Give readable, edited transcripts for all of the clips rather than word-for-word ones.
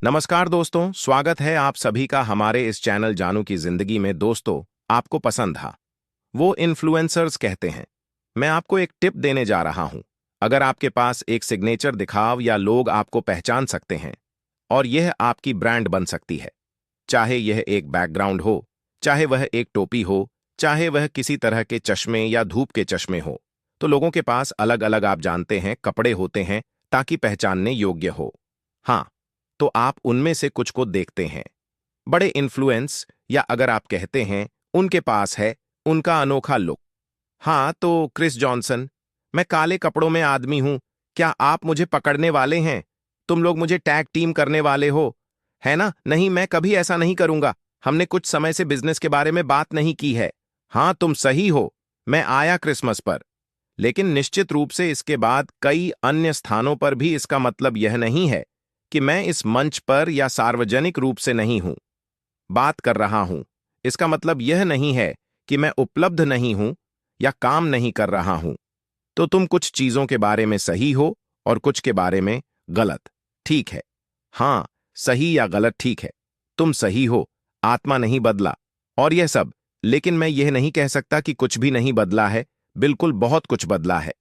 नमस्कार दोस्तों, स्वागत है आप सभी का हमारे इस चैनल जानू की जिंदगी में। दोस्तों, आपको पसंद था वो इन्फ्लुएंसर्स कहते हैं। मैं आपको एक टिप देने जा रहा हूं। अगर आपके पास एक सिग्नेचर दिखाव या लोग आपको पहचान सकते हैं और यह आपकी ब्रांड बन सकती है, चाहे यह एक बैकग्राउंड हो, चाहे वह एक टोपी हो, चाहे वह किसी तरह के चश्मे या धूप के चश्मे हो, तो लोगों के पास अलग अलग, आप जानते हैं, कपड़े होते हैं ताकि पहचानने योग्य हो। हाँ, तो आप उनमें से कुछ को देखते हैं। बड़े इन्फ्लुएंस, या अगर आप कहते हैं उनके पास है उनका अनोखा लुक। हाँ, तो क्रिस जॉनसन, मैं काले कपड़ों में आदमी हूं, क्या आप मुझे पकड़ने वाले हैं? तुम लोग मुझे टैग टीम करने वाले हो, है ना? नहीं, मैं कभी ऐसा नहीं करूंगा। हमने कुछ समय से बिजनेस के बारे में बात नहीं की है। हाँ, तुम सही हो, मैं आया क्रिसमस पर। लेकिन निश्चित रूप से इसके बाद कई अन्य स्थानों पर भी इसका मतलब यह नहीं है कि मैं इस मंच पर या सार्वजनिक रूप से नहीं हूं, बात कर रहा हूं। इसका मतलब यह नहीं है कि मैं उपलब्ध नहीं हूं या काम नहीं कर रहा हूं। तो तुम कुछ चीजों के बारे में सही हो और कुछ के बारे में गलत। ठीक है, हाँ, सही या गलत ठीक है। तुम सही हो, आत्मा नहीं बदला और यह सब। लेकिन मैं यह नहीं कह सकता कि कुछ भी नहीं बदला है। बिल्कुल, बहुत कुछ बदला है।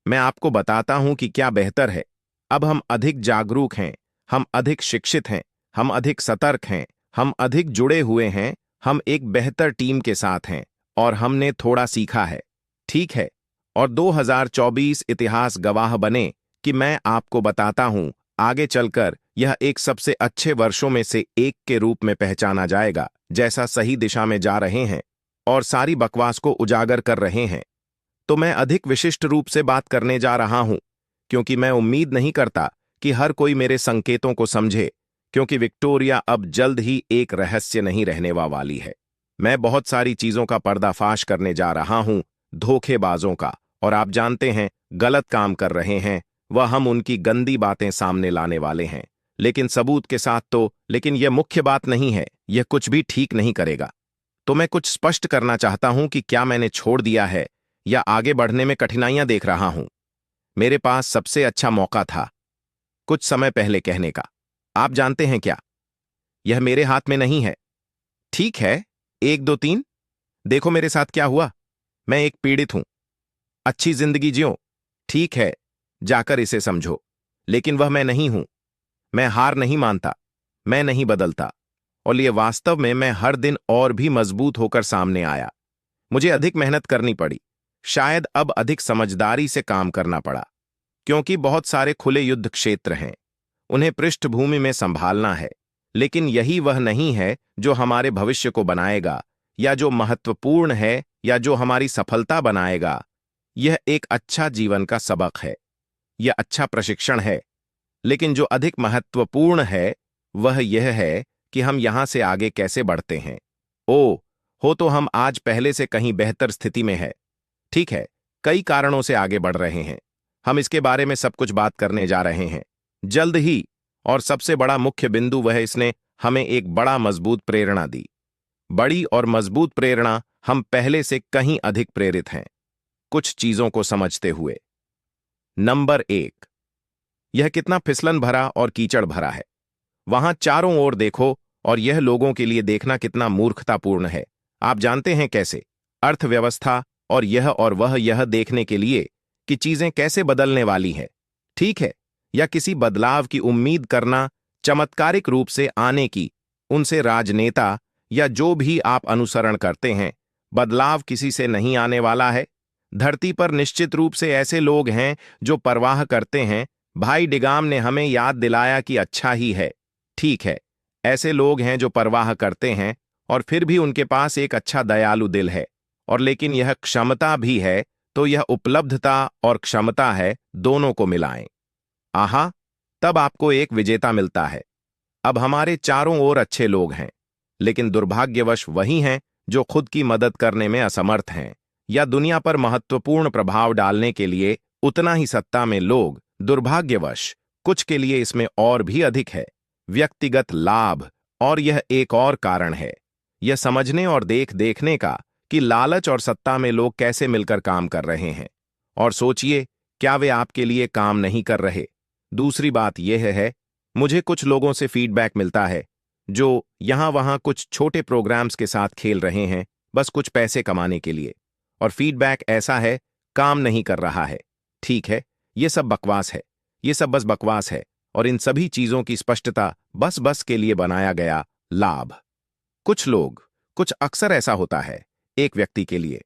मैं आपको बताता हूं कि क्या बेहतर है। अब हम अधिक जागरूक हैं, हम अधिक शिक्षित हैं, हम अधिक सतर्क हैं, हम अधिक जुड़े हुए हैं, हम एक बेहतर टीम के साथ हैं और हमने थोड़ा सीखा है। ठीक है, और 2024 इतिहास गवाह बने कि मैं आपको बताता हूं, आगे चलकर यह एक सबसे अच्छे वर्षों में से एक के रूप में पहचाना जाएगा, जैसा सही दिशा में जा रहे हैं और सारी बकवास को उजागर कर रहे हैं। तो मैं अधिक विशिष्ट रूप से बात करने जा रहा हूं, क्योंकि मैं उम्मीद नहीं करता कि हर कोई मेरे संकेतों को समझे, क्योंकि विक्टोरिया अब जल्द ही एक रहस्य नहीं रहने वाली है। मैं बहुत सारी चीजों का पर्दाफाश करने जा रहा हूं, धोखेबाजों का, और आप जानते हैं, गलत काम कर रहे हैं वह, हम उनकी गंदी बातें सामने लाने वाले हैं, लेकिन सबूत के साथ। तो लेकिन यह मुख्य बात नहीं है, यह कुछ भी ठीक नहीं करेगा। तो मैं कुछ स्पष्ट करना चाहता हूं कि क्या मैंने छोड़ दिया है या आगे बढ़ने में कठिनाइयां देख रहा हूं। मेरे पास सबसे अच्छा मौका था कुछ समय पहले कहने का। आप जानते हैं क्या? यह मेरे हाथ में नहीं है। ठीक है, 1 2 3, देखो मेरे साथ क्या हुआ। मैं एक पीड़ित हूं। अच्छी जिंदगी जियो। ठीक है, जाकर इसे समझो। लेकिन वह मैं नहीं हूं। मैं हार नहीं मानता, मैं नहीं बदलता, और ये वास्तव में मैं हर दिन और भी मजबूत होकर सामने आया। मुझे अधिक मेहनत करनी पड़ी, शायद अब अधिक समझदारी से काम करना पड़ा, क्योंकि बहुत सारे खुले युद्ध क्षेत्र हैं, उन्हें पृष्ठभूमि में संभालना है। लेकिन यही वह नहीं है जो हमारे भविष्य को बनाएगा, या जो महत्वपूर्ण है, या जो हमारी सफलता बनाएगा। यह एक अच्छा जीवन का सबक है, यह अच्छा प्रशिक्षण है। लेकिन जो अधिक महत्वपूर्ण है वह यह है कि हम यहां से आगे कैसे बढ़ते हैं। ओ, हो तो हम आज पहले से कहीं बेहतर स्थिति में है। ठीक है, कई कारणों से आगे बढ़ रहे हैं। हम इसके बारे में सब कुछ बात करने जा रहे हैं जल्द ही। और सबसे बड़ा मुख्य बिंदु वह, इसने हमें एक बड़ा मजबूत प्रेरणा दी। बड़ी और मजबूत प्रेरणा। हम पहले से कहीं अधिक प्रेरित हैं, कुछ चीजों को समझते हुए। नंबर 1, यह कितना फिसलन भरा और कीचड़ भरा है। वहां चारों ओर देखो, और यह लोगों के लिए देखना कितना मूर्खतापूर्ण है। आप जानते हैं कैसे? अर्थव्यवस्था और यह और वह, यह देखने के लिए कि चीजें कैसे बदलने वाली है। ठीक है, या किसी बदलाव की उम्मीद करना, चमत्कारिक रूप से आने की, उनसे राजनेता या जो भी आप अनुसरण करते हैं। बदलाव किसी से नहीं आने वाला है। धरती पर निश्चित रूप से ऐसे लोग हैं जो परवाह करते हैं। भाई डिगाम ने हमें याद दिलाया कि अच्छा ही है। ठीक है, ऐसे लोग हैं जो परवाह करते हैं और फिर भी उनके पास एक अच्छा दयालु दिल है। और लेकिन यह क्षमता भी है, तो यह उपलब्धता और क्षमता है, दोनों को मिलाएं। आहा, तब आपको एक विजेता मिलता है। अब हमारे चारों ओर अच्छे लोग हैं, लेकिन दुर्भाग्यवश वही हैं जो खुद की मदद करने में असमर्थ हैं, या दुनिया पर महत्वपूर्ण प्रभाव डालने के लिए उतना ही सत्ता में लोग। दुर्भाग्यवश कुछ के लिए इसमें और भी अधिक है, व्यक्तिगत लाभ। और यह एक और कारण है, यह समझने और देखने का कि लालच और सत्ता में लोग कैसे मिलकर काम कर रहे हैं। और सोचिए, क्या वे आपके लिए काम नहीं कर रहे? दूसरी बात यह है मुझे कुछ लोगों से फीडबैक मिलता है जो यहां वहां कुछ छोटे प्रोग्राम्स के साथ खेल रहे हैं, बस कुछ पैसे कमाने के लिए। और फीडबैक ऐसा है, काम नहीं कर रहा है। ठीक है, ये सब बकवास है, ये सब बस बकवास है, और इन सभी चीजों की स्पष्टता बस बस के लिए बनाया गया लाभ। कुछ लोग, कुछ अक्सर ऐसा होता है एक व्यक्ति के लिए।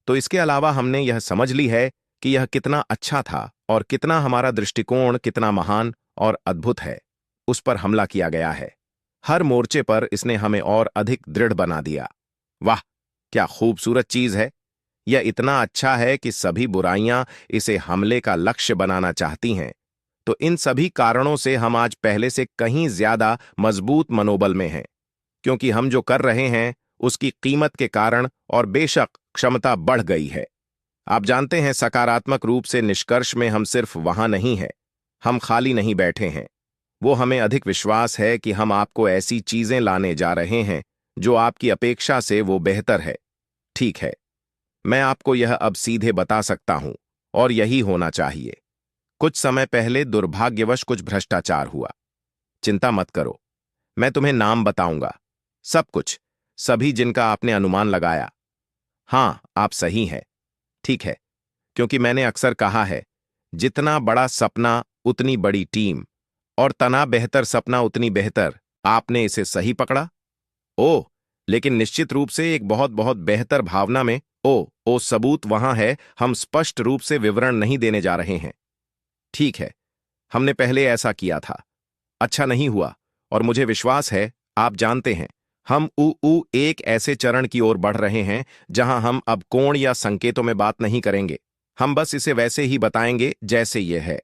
तो इसके अलावा हमने यह समझ ली है कि यह कितना अच्छा था और कितना हमारा दृष्टिकोण कितना महान और अद्भुत है, उस पर हमला किया गया है। हर मोर्चे पर इसने हमें और अधिक दृढ़ बना दिया। वाह, क्या खूबसूरत चीज है। यह इतना अच्छा है कि सभी बुराइयां इसे हमले का लक्ष्य बनाना चाहती हैं। तो इन सभी कारणों से हम आज पहले से कहीं ज्यादा मजबूत मनोबल में हैं, क्योंकि हम जो कर रहे हैं उसकी कीमत के कारण, और बेशक क्षमता बढ़ गई है। आप जानते हैं, सकारात्मक रूप से निष्कर्ष में हम सिर्फ वहां नहीं हैं, हम खाली नहीं बैठे हैं। वो हमें अधिक विश्वास है कि हम आपको ऐसी चीजें लाने जा रहे हैं जो आपकी अपेक्षा से वो बेहतर है। ठीक है, मैं आपको यह अब सीधे बता सकता हूं, और यही होना चाहिए। कुछ समय पहले दुर्भाग्यवश कुछ भ्रष्टाचार हुआ। चिंता मत करो, मैं तुम्हें नाम बताऊंगा, सब कुछ, सभी जिनका आपने अनुमान लगाया। हां, आप सही हैं। ठीक है, क्योंकि मैंने अक्सर कहा है, जितना बड़ा सपना उतनी बड़ी टीम, और तना बेहतर सपना उतनी बेहतर। आपने इसे सही पकड़ा। ओह, लेकिन निश्चित रूप से एक बहुत बहुत बेहतर भावना में। ओ सबूत वहां है, हम स्पष्ट रूप से विवरण नहीं देने जा रहे हैं। ठीक है, हमने पहले ऐसा किया था, अच्छा नहीं हुआ, और मुझे विश्वास है आप जानते हैं, हम एक ऐसे चरण की ओर बढ़ रहे हैं जहां हम अब कोण या संकेतों में बात नहीं करेंगे। हम बस इसे वैसे ही बताएंगे जैसे यह है।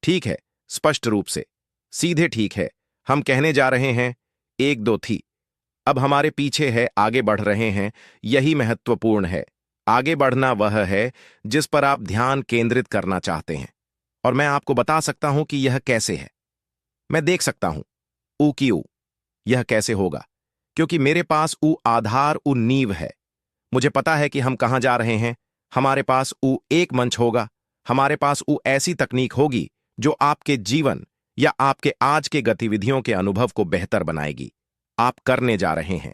ठीक है, स्पष्ट रूप से, सीधे। ठीक है, हम कहने जा रहे हैं, एक दो थी, अब हमारे पीछे है, आगे बढ़ रहे हैं। यही महत्वपूर्ण है। आगे बढ़ना वह है जिस पर आप ध्यान केंद्रित करना चाहते हैं, और मैं आपको बता सकता हूं कि यह कैसे है। मैं देख सकता हूं ऊ की ऊ, यह कैसे होगा, क्योंकि मेरे पास ऊ आधार, ऊ नींव है। मुझे पता है कि हम कहां जा रहे हैं। हमारे पास ऊ एक मंच होगा, हमारे पास ऊ ऐसी तकनीक होगी जो आपके जीवन या आपके आज के गतिविधियों के अनुभव को बेहतर बनाएगी। आप करने जा रहे हैं,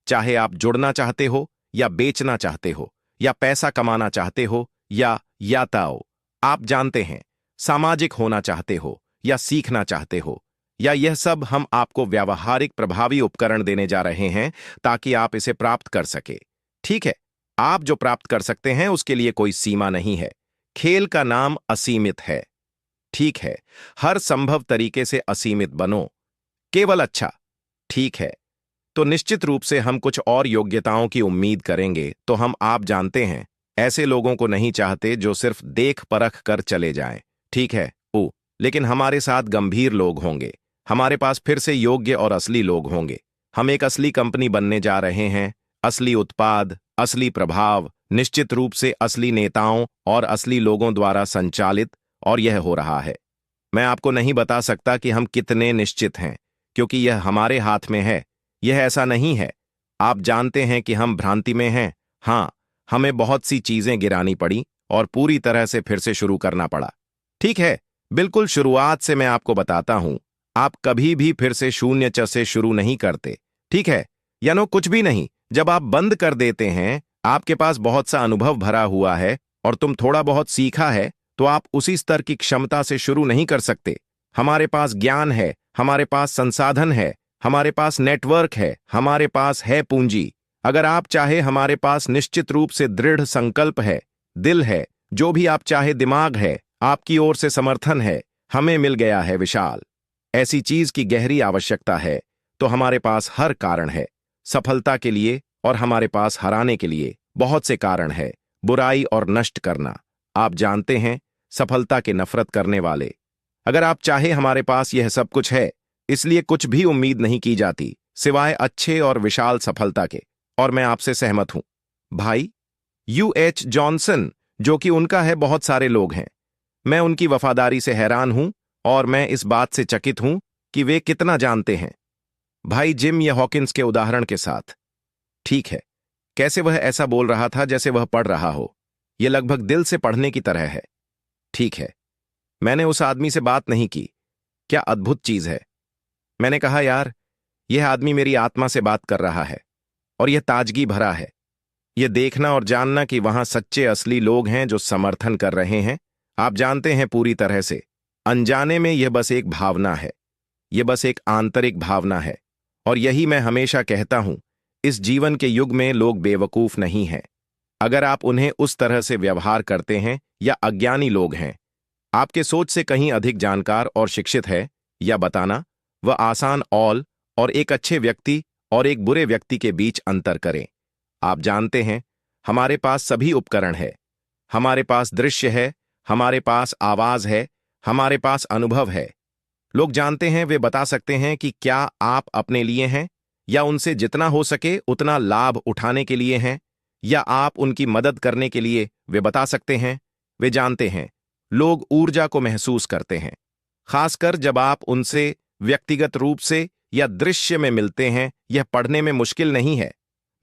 चाहे आप जुड़ना चाहते हो या बेचना चाहते हो या पैसा कमाना चाहते हो या ताओ, आप जानते हैं, सामाजिक होना चाहते हो या सीखना चाहते हो, या यह सब, हम आपको व्यावहारिक प्रभावी उपकरण देने जा रहे हैं ताकि आप इसे प्राप्त कर सके। ठीक है, आप जो प्राप्त कर सकते हैं उसके लिए कोई सीमा नहीं है। खेल का नाम असीमित है। ठीक है, हर संभव तरीके से असीमित बनो, केवल अच्छा। ठीक है, तो निश्चित रूप से हम कुछ और योग्यताओं की उम्मीद करेंगे। तो हम, आप जानते हैं, ऐसे लोगों को नहीं चाहते जो सिर्फ देख परख कर चले जाएं। ठीक है, लेकिन हमारे साथ गंभीर लोग होंगे। हमारे पास फिर से योग्य और असली लोग होंगे। हम एक असली कंपनी बनने जा रहे हैं, असली उत्पाद, असली प्रभाव, निश्चित रूप से असली नेताओं और असली लोगों द्वारा संचालित, और यह हो रहा है। मैं आपको नहीं बता सकता कि हम कितने निश्चित हैं, क्योंकि यह हमारे हाथ में है। यह ऐसा नहीं है, आप जानते हैं कि हम भ्रांति में हैं। हां, हमें बहुत सी चीजें गिरानी पड़ी और पूरी तरह से फिर से शुरू करना पड़ा। ठीक है, बिल्कुल शुरुआत से मैं आपको बताता हूं, आप कभी भी फिर से शून्य से शुरू नहीं करते। ठीक है, यानो कुछ भी नहीं। जब आप बंद कर देते हैं, आपके पास बहुत सा अनुभव भरा हुआ है और तुम थोड़ा बहुत सीखा है, तो आप उसी स्तर की क्षमता से शुरू नहीं कर सकते। हमारे पास ज्ञान है, हमारे पास संसाधन है, हमारे पास नेटवर्क है, हमारे पास है पूंजी। अगर आप चाहे, हमारे पास निश्चित रूप से दृढ़ संकल्प है, दिल है, जो भी आप चाहे, दिमाग है, आपकी ओर से समर्थन है। हमें मिल गया है विशाल, ऐसी चीज की गहरी आवश्यकता है। तो हमारे पास हर कारण है सफलता के लिए, और हमारे पास हराने के लिए बहुत से कारण है। बुराई और नष्ट करना, आप जानते हैं, सफलता के नफरत करने वाले। अगर आप चाहे, हमारे पास यह सब कुछ है, इसलिए कुछ भी उम्मीद नहीं की जाती सिवाय अच्छे और विशाल सफलता के। और मैं आपसे सहमत हूं भाई। यूएच जॉनसन, जो कि उनका है, बहुत सारे लोग हैं। मैं उनकी वफादारी से हैरान हूं, और मैं इस बात से चकित हूं कि वे कितना जानते हैं। भाई जिम या हॉकिंस के उदाहरण के साथ। ठीक है, कैसे वह ऐसा बोल रहा था जैसे वह पढ़ रहा हो। यह लगभग दिल से पढ़ने की तरह है। ठीक है, मैंने उस आदमी से बात नहीं की। क्या अद्भुत चीज है। मैंने कहा, यार, यह आदमी मेरी आत्मा से बात कर रहा है और यह ताजगी भरा है। यह देखना और जानना कि वहां सच्चे असली लोग हैं जो समर्थन कर रहे हैं। आप जानते हैं, पूरी तरह से अनजाने में यह बस एक भावना है। यह बस एक आंतरिक भावना है। और यही मैं हमेशा कहता हूं, इस जीवन के युग में लोग बेवकूफ नहीं हैं। अगर आप उन्हें उस तरह से व्यवहार करते हैं, या अज्ञानी लोग हैं, आपके सोच से कहीं अधिक जानकार और शिक्षित है, या बताना वह आसान और एक अच्छे व्यक्ति और एक बुरे व्यक्ति के बीच अंतर करें। आप जानते हैं, हमारे पास सभी उपकरण है। हमारे पास दृश्य है, हमारे पास आवाज है, हमारे पास अनुभव है। लोग जानते हैं, वे बता सकते हैं कि क्या आप अपने लिए हैं, या उनसे जितना हो सके उतना लाभ उठाने के लिए हैं, या आप उनकी मदद करने के लिए। वे बता सकते हैं, वे जानते हैं। लोग ऊर्जा को महसूस करते हैं, खासकर जब आप उनसे व्यक्तिगत रूप से या दृश्य में मिलते हैं। यह पढ़ने में मुश्किल नहीं है।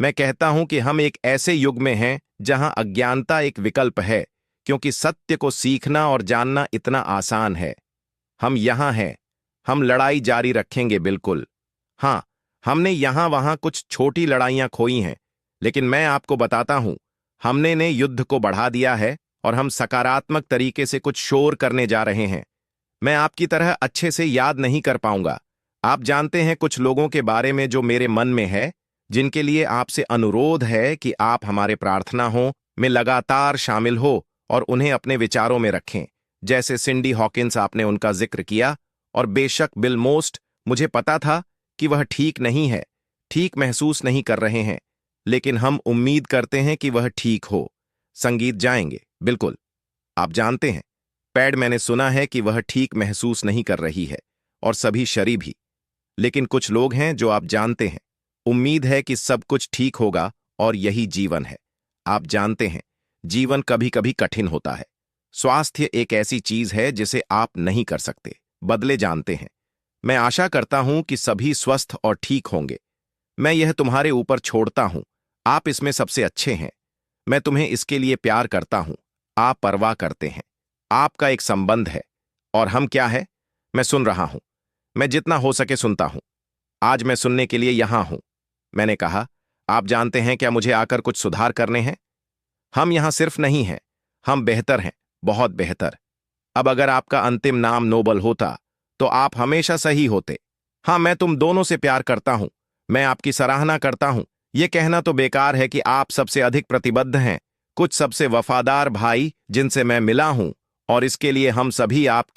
मैं कहता हूं कि हम एक ऐसे युग में हैं जहां अज्ञानता एक विकल्प है, क्योंकि सत्य को सीखना और जानना इतना आसान है। हम यहां हैं, हम लड़ाई जारी रखेंगे, बिल्कुल। हां, हमने यहां वहां कुछ छोटी लड़ाइयां खोई हैं, लेकिन मैं आपको बताता हूं, हमने ने युद्ध को बढ़ा दिया है और हम सकारात्मक तरीके से कुछ शोर करने जा रहे हैं। मैं आपकी तरह अच्छे से याद नहीं कर पाऊंगा। आप जानते हैं कुछ लोगों के बारे में जो मेरे मन में है, जिनके लिए आपसे अनुरोध है कि आप हमारे प्रार्थना हो में लगातार शामिल हो और उन्हें अपने विचारों में रखें। जैसे सिंडी हॉकिंस, आपने उनका जिक्र किया, और बेशक बिल मोस्ट, मुझे पता था कि वह ठीक नहीं है, ठीक महसूस नहीं कर रहे हैं, लेकिन हम उम्मीद करते हैं कि वह ठीक हो। संगीत जाएंगे, बिल्कुल। आप जानते हैं, पैड, मैंने सुना है कि वह ठीक महसूस नहीं कर रही है, और सभी शरी भी। लेकिन कुछ लोग हैं जो आप जानते हैं, उम्मीद है कि सब कुछ ठीक होगा, और यही जीवन है। आप जानते हैं, जीवन कभी कभी कठिन होता है। स्वास्थ्य एक ऐसी चीज है जिसे आप नहीं कर सकते, बदले जानते हैं। मैं आशा करता हूं कि सभी स्वस्थ और ठीक होंगे। मैं यह तुम्हारे ऊपर छोड़ता हूं, आप इसमें सबसे अच्छे हैं। मैं तुम्हें इसके लिए प्यार करता हूं। आप परवाह करते हैं, आपका एक संबंध है। और हम क्या है? मैं सुन रहा हूं, मैं जितना हो सके सुनता हूं। आज मैं सुनने के लिए यहां हूं। मैंने कहा, आप जानते हैं क्या मुझे आकर कुछ सुधार करने हैं? हम यहां सिर्फ नहीं हैं, हम बेहतर हैं, बहुत बेहतर। अब अगर आपका अंतिम नाम नोबल होता, तो आप हमेशा सही होते। हां, मैं तुम दोनों से प्यार करता हूं, मैं आपकी सराहना करता हूं। यह कहना तो बेकार है कि आप सबसे अधिक प्रतिबद्ध हैं, कुछ सबसे वफादार भाई जिनसे मैं मिला हूं, और इसके लिए हम सभी आप